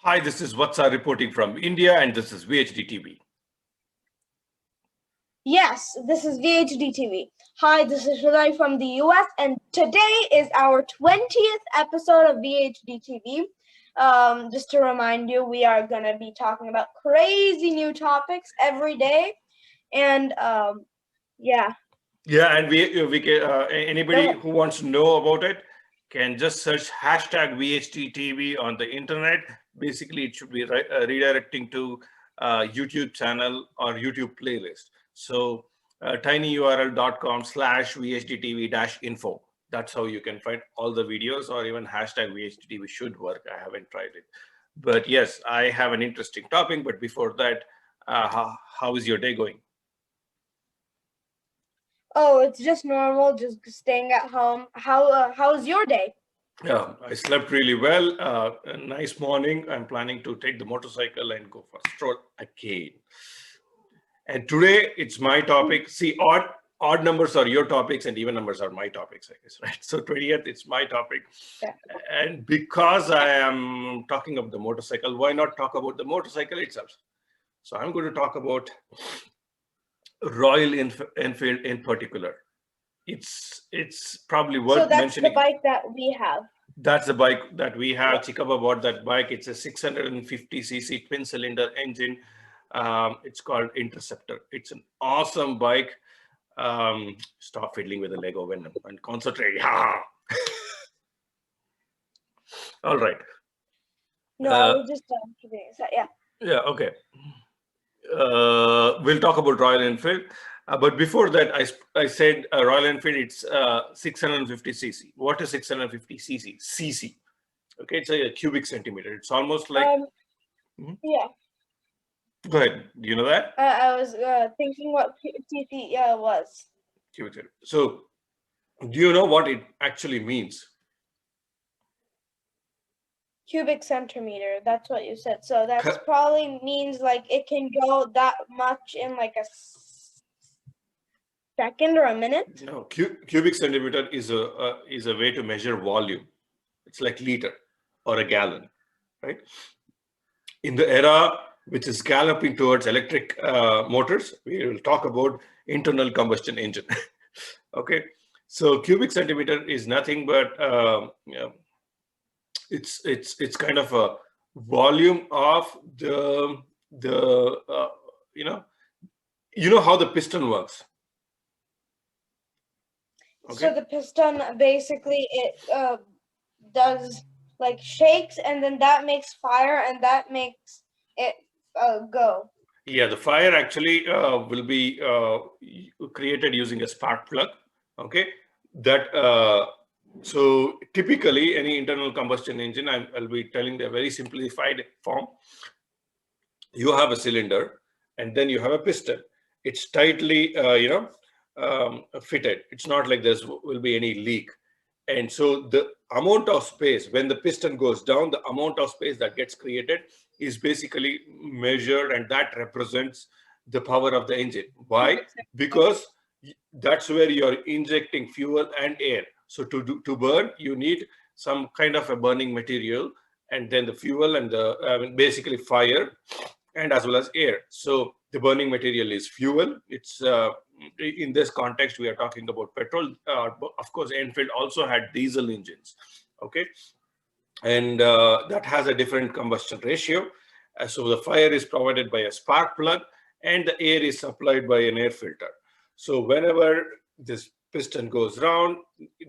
Hi, this is Vatsa reporting from India, and this is VHDTV. Yes, this is VHDTV. Hi, this is Hrudai from the US, and today is our 20th episode of VHDTV. Just to remind you, we are going to be talking about crazy new topics every day, and yeah. Yeah, and we can anybody who wants to know about it can just search hashtag VHDTV on the internet. Basically, it should be redirecting to YouTube channel or YouTube playlist. So tinyurl.com/VHDTV-info. That's how you can find all the videos, or even hashtag VHDTV should work. I haven't tried it. But yes, I have an interesting topic. But before that, how is your day going? Oh, it's just normal, just staying at home. How's your day? Yeah, I slept really well. A nice morning. I'm planning to take the motorcycle and go for a stroll again. And today it's my topic. See, odd numbers are your topics, and even numbers are my topics, I guess, right? So 20th, it's my topic. Yeah. And because I am talking about the motorcycle, why not talk about the motorcycle itself? So I'm going to talk about Royal Enfield in particular. It's probably worth So that's mentioning. the bike that we have. That's the bike that we have. Chikaba bought that bike. It's a 650cc twin cylinder engine. It's called Interceptor. It's an awesome bike. Stop fiddling with the Lego Venom and concentrate. All right. No, I was just kidding. So, yeah. Yeah, okay. We'll talk about Royal Enfield. But before that, I said Royal Enfield, it's 650cc. What is 650cc? cc. Okay, it's a cubic centimeter. It's almost like... Yeah. Go ahead. Do you know that? I was thinking what cc was. Cubic centimeter. So, do you know what it actually means? Cubic centimeter. That's what you said. So that's probably means like it can go that much in like a second or a minute. No, cubic centimeter is a way to measure volume. It's like liter or a gallon, right? In the era which is galloping towards electric motors, we will talk about internal combustion engine. Okay, so cubic centimeter is nothing but it's kind of a volume of the you know how the piston works. Okay. So the piston basically it does like shakes, and then that makes fire, and that makes it go. Yeah, the fire actually will be created using a spark plug. Okay, that so typically any internal combustion engine, I'll be telling the very simplified form. You have a cylinder, and then you have a piston. It's tightly fitted. It's not like there will be any leak. And so the amount of space, when the piston goes down, the amount of space that gets created is basically measured, and that represents the power of the engine. Why? Because that's where you're injecting fuel and air. So to burn, you need some kind of a burning material, and then the fuel and the basically fire, and as well as air. So the burning material is fuel. It's in this context, we are talking about petrol. Of course, Enfield also had diesel engines, okay? And that has a different combustion ratio. So the fire is provided by a spark plug, and the air is supplied by an air filter. So whenever this piston goes round,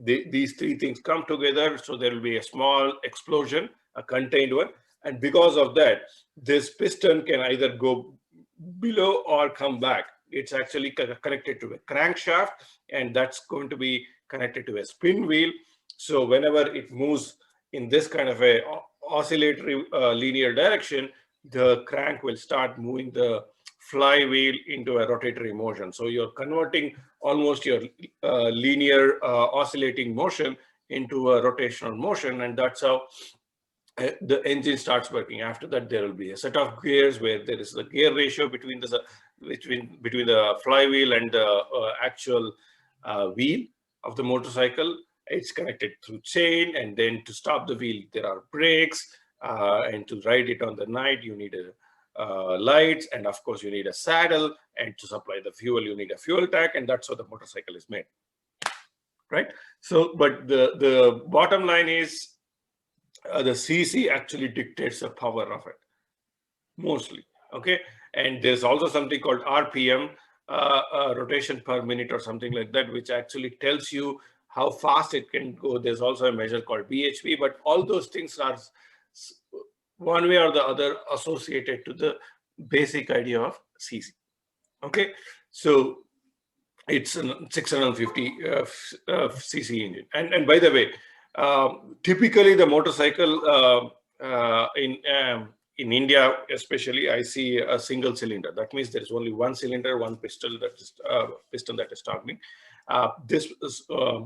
these three things come together. So there will be a small explosion, a contained one. And because of that, this piston can either go below or come back. It's actually connected to a crankshaft, and that's going to be connected to a spin wheel. So whenever it moves in this kind of a oscillatory linear direction, the crank will start moving the flywheel into a rotatory motion. So you're converting almost your linear oscillating motion into a rotational motion, and that's how the engine starts working. After that, there will be a set of gears where there is the gear ratio between the flywheel and the actual wheel of the motorcycle. It's connected through chain, and then to stop the wheel, there are brakes. And to ride it on the night, you need lights, and of course you need a saddle, and to supply the fuel, you need a fuel tank, and that's how the motorcycle is made, right? So, but the bottom line is the CC actually dictates the power of it, mostly, okay? And there's also something called RPM, rotation per minute or something like that, which actually tells you how fast it can go. There's also a measure called BHP, but all those things are one way or the other associated to the basic idea of CC, okay? So it's a 650 cc engine. And by the way, typically the motorcycle in India, especially, I see a single cylinder. That means there is only one cylinder, one piston that is turning. This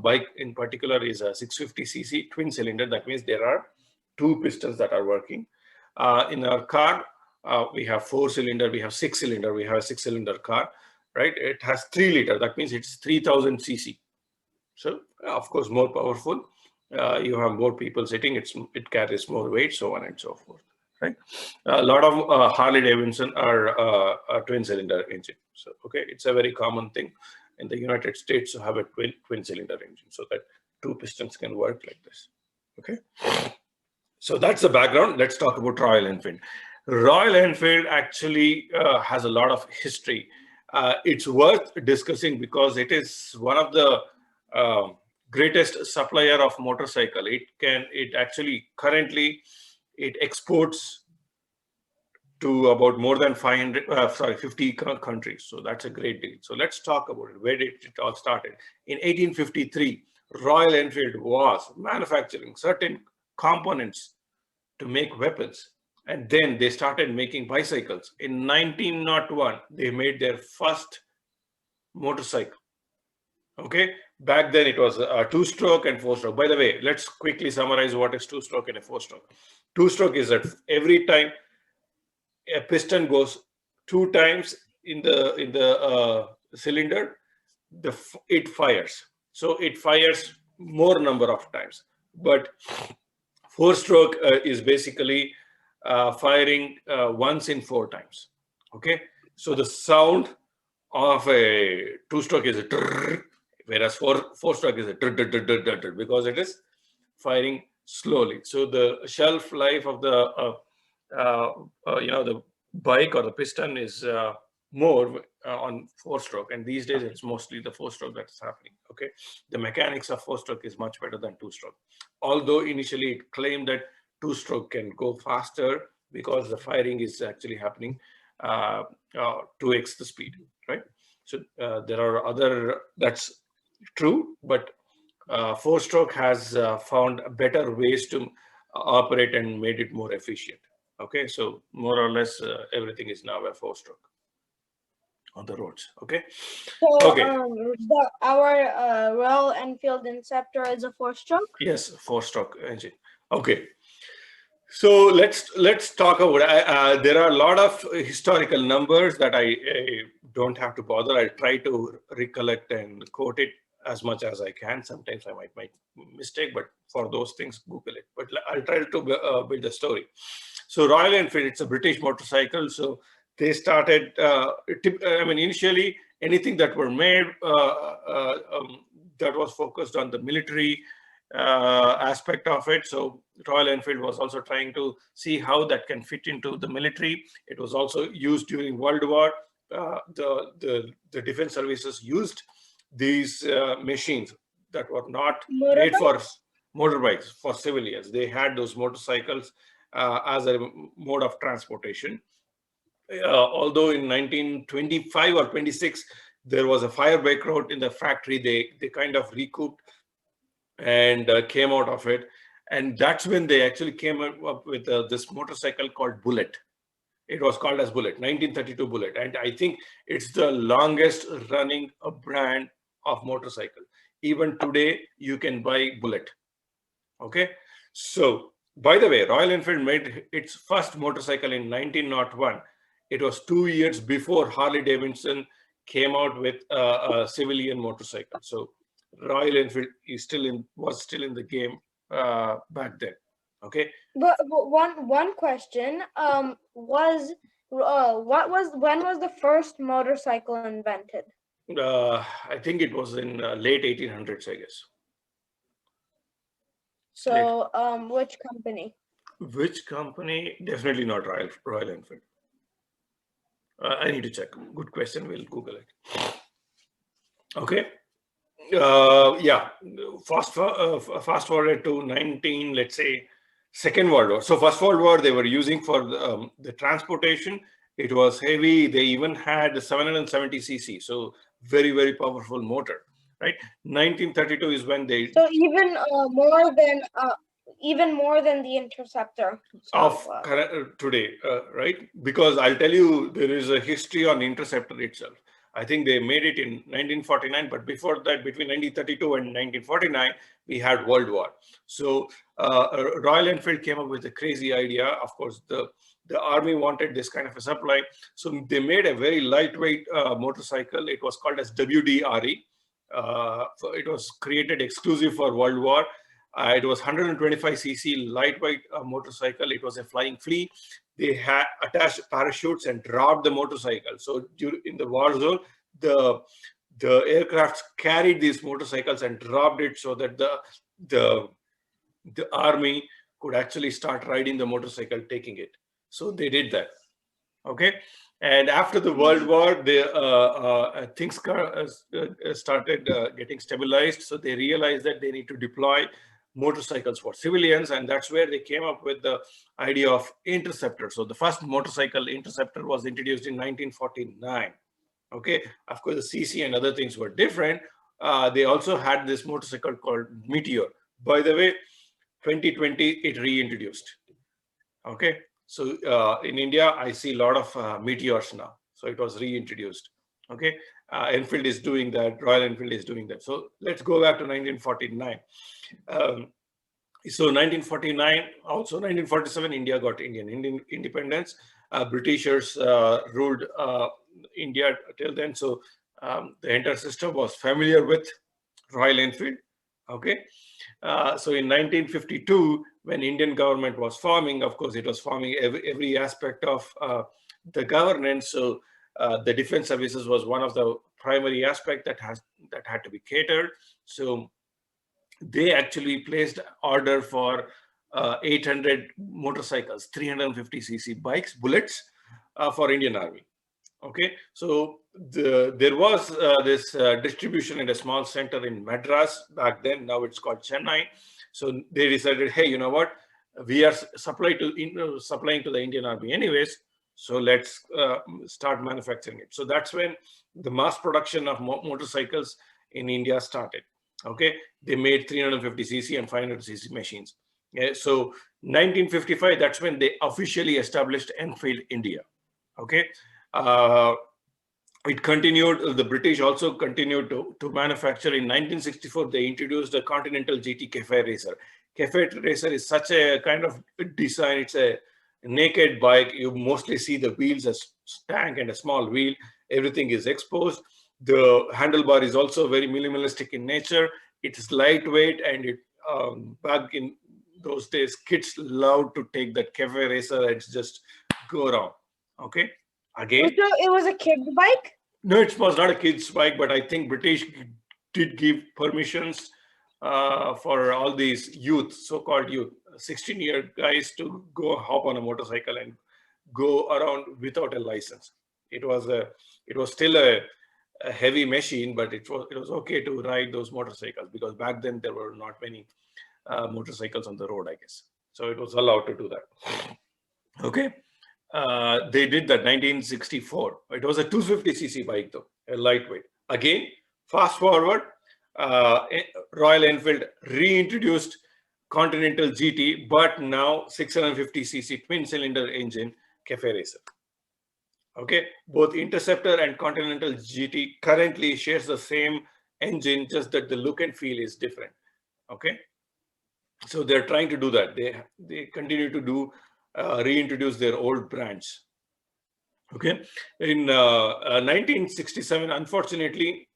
bike in particular is a 650 cc twin cylinder. That means there are two pistons that are working. In our car, we have 4-cylinder, we have 6-cylinder, we have a 6-cylinder car, right? It has 3 liter. That means it's 3000 cc. So of course, more powerful. You have more people sitting. It carries more weight, so on and so forth, right? A lot of Harley Davidson are a twin-cylinder engine. So okay, it's a very common thing in the United States to have a twin-cylinder engine, so that two pistons can work like this. Okay. So that's the background. Let's talk about Royal Enfield. Royal Enfield actually has a lot of history. It's worth discussing because it is one of the greatest supplier of motorcycle. It actually currently it exports to about more than 50 countries. So that's a great deal. So let's talk about it. Where did it all started? In 1853, Royal Enfield was manufacturing certain components to make weapons, and then they started making bicycles. In 1901, they made their first motorcycle. Okay, back then it was a 2-stroke and 4-stroke. By the way, let's quickly summarize what is 2-stroke and a 4-stroke. 2-stroke is that every time a piston goes 2 times in the cylinder, it fires. So it fires more number of times. But 4-stroke is basically firing once in 4 times. Okay, so the sound of a 2-stroke is a trrr, whereas 4-stroke is a trrr, trrr, trrr, trrr, trrr, because it is firing slowly. So the shelf life of the the bike or the piston is more on 4-stroke, and these days it's mostly the 4-stroke that's happening. Okay, the mechanics of 4-stroke is much better than 2-stroke, although initially it claimed that 2-stroke can go faster because the firing is actually happening 2x the speed, right? So there are other, that's true, but 4-stroke has found better ways to operate and made it more efficient. Okay, so more or less everything is now a 4-stroke on the roads. Okay. So okay. Our Royal Enfield Inceptor is a 4-stroke. Yes, 4-stroke engine. Okay. So let's talk about. There are a lot of historical numbers that I don't have to bother. I'll try to recollect and quote it as much as I can. Sometimes I might make mistake, but for those things, Google it. But I'll try to build a story. So Royal Enfield, it's a British motorcycle. So they started. Initially anything that were made that was focused on the military aspect of it. So Royal Enfield was also trying to see how that can fit into the military. It was also used during World War. The defense services used these machines that were not made for motorbikes, for civilians. They had those motorcycles as a mode of transportation. Although in 1925 or 26, there was a fire breakout in the factory, they kind of recouped and came out of it. And that's when they actually came up with this motorcycle called Bullet. It was called as Bullet, 1932 Bullet. And I think it's the longest running brand of motorcycle. Even today, you can buy Bullet. Okay. So, by the way, Royal Enfield made its first motorcycle in 1901. It was 2 years before Harley Davidson came out with a civilian motorcycle. So Royal Enfield was still in the game back then. Okay. But one question when was the first motorcycle invented? I think it was in late 1800s, I guess. So which company? Which company? Definitely not Royal Enfield. I need to check. Good question. We'll Google it. Okay. Yeah. Fast forward to let's say, Second World War. So First World War, they were using for the transportation. It was heavy. They even had 770 cc. So very, very powerful motor. Right. 1932 is when they. So even more than the Interceptor. Of today, right? Because I'll tell you, there is a history on Interceptor itself. I think they made it in 1949, but before that, between 1932 and 1949, we had World War. So Royal Enfield came up with a crazy idea. Of course, the army wanted this kind of a supply. So they made a very lightweight motorcycle. It was called as WDRE. So it was created exclusive for World War. It was 125 cc lightweight motorcycle. It was a flying flea. They had attached parachutes and dropped the motorcycle. So in the war zone, the aircraft carried these motorcycles and dropped it so that the army could actually start riding the motorcycle, taking it. So they did that. Okay. And after the World War, things started getting stabilized. So they realized that they need to deploy motorcycles for civilians, and that's where they came up with the idea of Interceptor. So the first motorcycle Interceptor was introduced in 1949. Okay, of course the cc and other things were different. They also had this motorcycle called Meteor. By the way, 2020 it reintroduced. Okay, so in India I see a lot of Meteors now. So it was reintroduced. Okay, Enfield is doing that. Royal Enfield is doing that. So let's go back to 1949. So 1949, also 1947, India got Indian independence. Britishers ruled India till then. So the entire system was familiar with Royal Enfield. Okay. So in 1952, when Indian government was forming, of course, it was forming every aspect of the governance. So the defense services was one of the primary aspect that had to be catered. So they actually placed order for 800 motorcycles, 350 cc bikes, bullets for Indian Army. Okay, so there was this distribution at a small center in Madras back then. Now it's called Chennai. So they decided, hey, you know what? We are supplying to the Indian Army anyways. So let's start manufacturing it. So that's when the mass production of motorcycles in India started. Okay, they made 350 cc and 500 cc machines. So 1955, that's when they officially established Enfield India. Okay, it continued. The British also continued to manufacture. In 1964, they introduced the Continental GT Cafe Racer. Cafe Racer is such a kind of design. It's a naked bike. You mostly see the wheels as tank and a small wheel. Everything is exposed. The handlebar is also very minimalistic in nature. It is lightweight, and it back in those days, kids loved to take that Cafe Racer and just go around. Okay, again. So it was a kid bike? No, it was not a kid's bike, but I think British did give permissions for all these youth, so-called youth, 16-year guys to go hop on a motorcycle and go around without a license. It was still a heavy machine, but it was okay to ride those motorcycles because back then there were not many motorcycles on the road, I guess. So it was allowed to do that. Okay. They did that 1964. It was a 250 cc bike though, a lightweight. Again, fast forward, Royal Enfield reintroduced Continental GT, but now 650 cc twin cylinder engine Cafe Racer. Okay, both Interceptor and Continental GT currently shares the same engine, just that the look and feel is different. Okay, so they're trying to do that. They continue to do reintroduce their old brands. Okay, in 1967, unfortunately,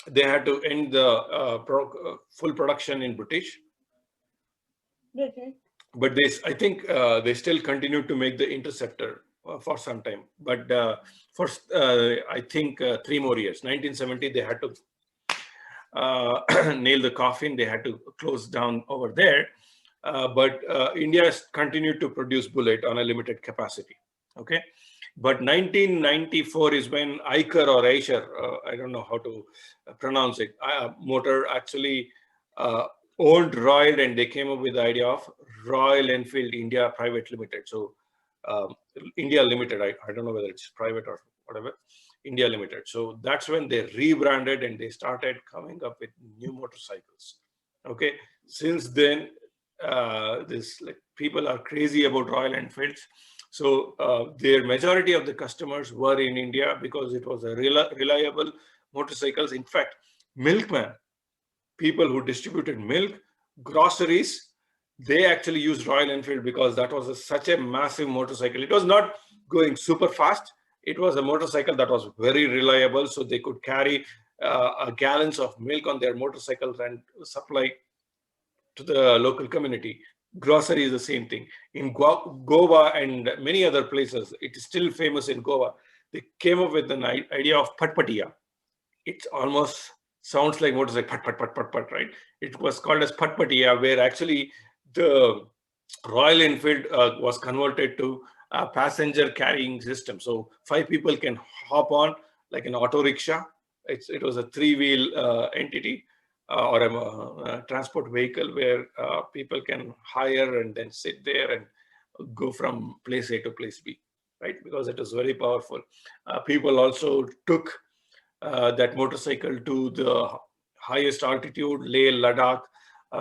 they had to end the full production in British. Mm-hmm. but I think they still continue to make the Interceptor for some time. But for I think 3 more years. 1970, they had to nail the coffin. They had to close down over there. But India has continued to produce bullet on a limited capacity. Okay. But 1994 is when Eicher or Eicher, I don't know how to pronounce it, motor actually owned Royal, and they came up with the idea of Royal Enfield India Private Limited. So India Limited, I don't know whether it's private or whatever, India Limited. So that's when they rebranded and they started coming up with new motorcycles. Okay, since then, this like people are crazy about Royal Enfields. So their majority of the customers were in India because it was a reliable motorcycles. In fact, milkman, people who distributed milk, groceries, they actually used Royal Enfield because that was such a massive motorcycle. It was not going super fast. It was a motorcycle that was very reliable, so they could carry gallons of milk on their motorcycles and supply to the local community. Grocery is the same thing. In Goa and many other places, it is still famous in Goa. They came up with an idea of patpatiya. It almost sounds like motorcycle, pat, pat, pat, pat, pat, right? It was called as patpatiya, where actually the Royal Enfield was converted to a passenger carrying system. So 5 people can hop on like an auto rickshaw. It was a 3-wheel entity or a transport vehicle where people can hire and then sit there and go from place A to place B, right? Because it is very powerful. People also took that motorcycle to the highest altitude, Leh, Ladakh,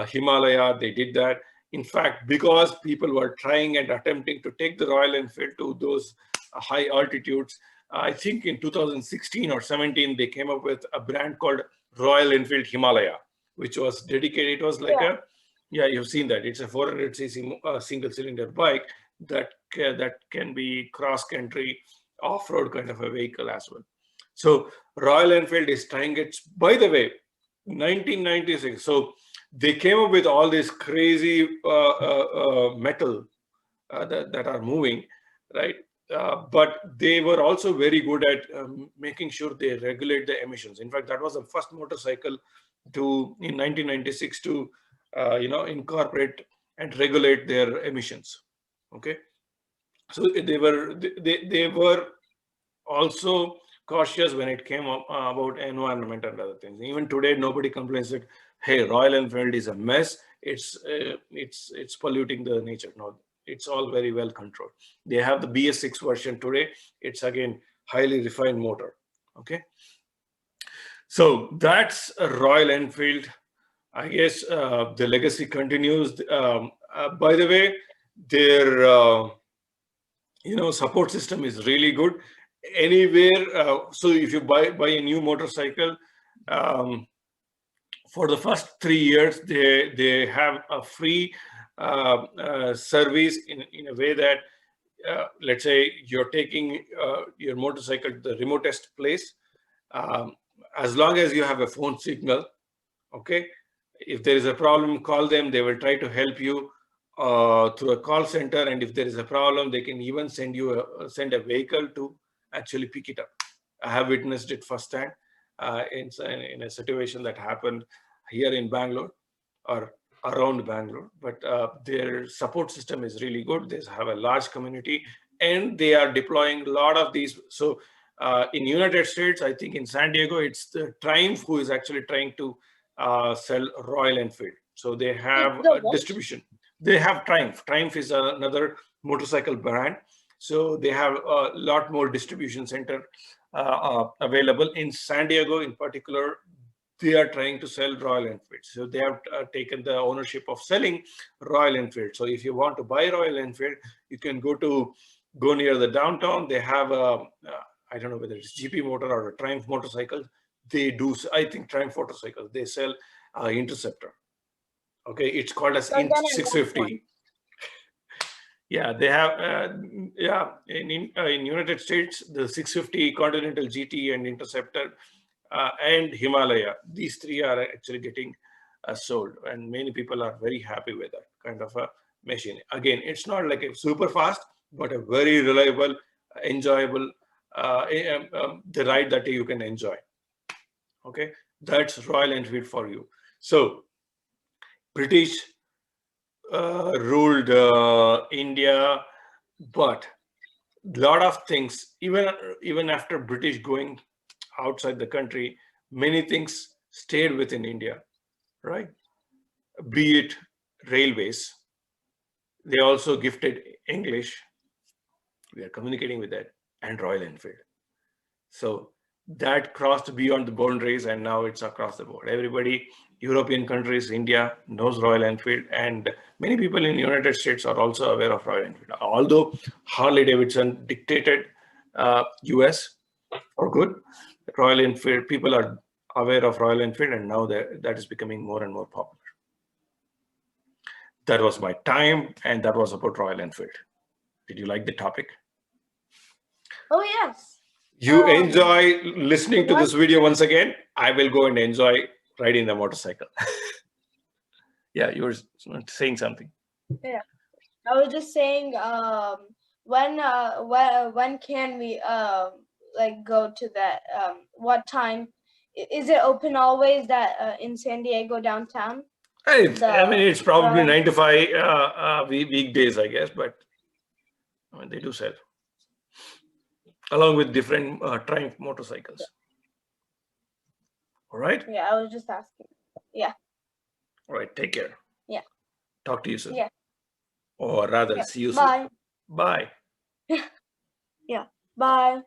Himalaya. They did that. In fact, because people were trying and attempting to take the Royal Enfield to those high altitudes, I think in 2016 or 17, they came up with a brand called Royal Enfield Himalaya, which was dedicated. It was like yeah, you've seen that. It's a 400cc single cylinder bike that can be cross country off-road kind of a vehicle as well. So Royal Enfield is trying it. By the way, 1996. So they came up with all this crazy metal that are moving, right? But they were also very good at making sure they regulate the emissions. In fact, that was the first motorcycle in 1996 to incorporate and regulate their emissions. Okay, so they were also cautious when it came up about environment and other things. Even today, nobody complains that, hey, Royal Enfield is a mess. It's polluting the nature. No, it's all very well controlled. They have the BS6 version today. It's again highly refined motor. Okay, so that's a Royal Enfield. I guess the legacy continues. By the way, their support system is really good. Anywhere, so if you buy a new motorcycle, for the first 3 years, they have a free service in a way that, let's say you're taking your motorcycle to the remotest place, as long as you have a phone signal, okay, if there is a problem, call them. They will try to help you through a call center, and if there is a problem, they can even send a vehicle to actually pick it up. I have witnessed it firsthand in a situation that happened here in Bangalore or around Bangalore. But their support system is really good. They have a large community, and they are deploying a lot of these. So in United States, I think in San Diego, it's the Triumph who is actually trying to sell Royal Enfield. So they have distribution. They have Triumph. Triumph is another motorcycle brand. So they have a lot more distribution center available in San Diego. In particular, they are trying to sell Royal Enfield. So they have taken the ownership of selling Royal Enfield. So if you want to buy Royal Enfield, you can go near the downtown. They have I don't know whether it's GP Motor or a Triumph motorcycle. They do, I think, Triumph motorcycles. They sell Interceptor. Okay, it's called as Int 650. Yeah, they have, in United States, the 650, Continental GT, and Interceptor, and Himalaya. These three are actually getting sold, and many people are very happy with that kind of a machine. Again, it's not like a super fast, but a very reliable, enjoyable, the ride that you can enjoy. Okay, that's Royal Enfield for you. So British ruled India, but a lot of things, even after British going outside the country, many things stayed within India, right? Be it railways, they also gifted English. We are communicating with that, and Royal Enfield. So that crossed beyond the boundaries, and now it's across the board. Everybody, European countries, India knows Royal Enfield, and many people in the United States are also aware of Royal Enfield. Although Harley Davidson dictated US for good, Royal Enfield, people are aware of Royal Enfield, and now that is becoming more and more popular. That was my time, and that was about Royal Enfield. Did you like the topic? Oh, yes. You enjoy listening to this video once again. I will go and enjoy riding the motorcycle. Yeah, you were saying something. Yeah, I was just saying, when can we like go to that? What time? Is it open always that in San Diego downtown? I mean, it's probably 9 to 5 weekdays, I guess, but I mean, they do sell along with different Triumph motorcycles. All right. Yeah, I was just asking. Yeah. All right. Take care. Yeah. Talk to you soon. Yeah. Or rather, Yeah. see you Bye. soon. Bye. Yeah. Bye.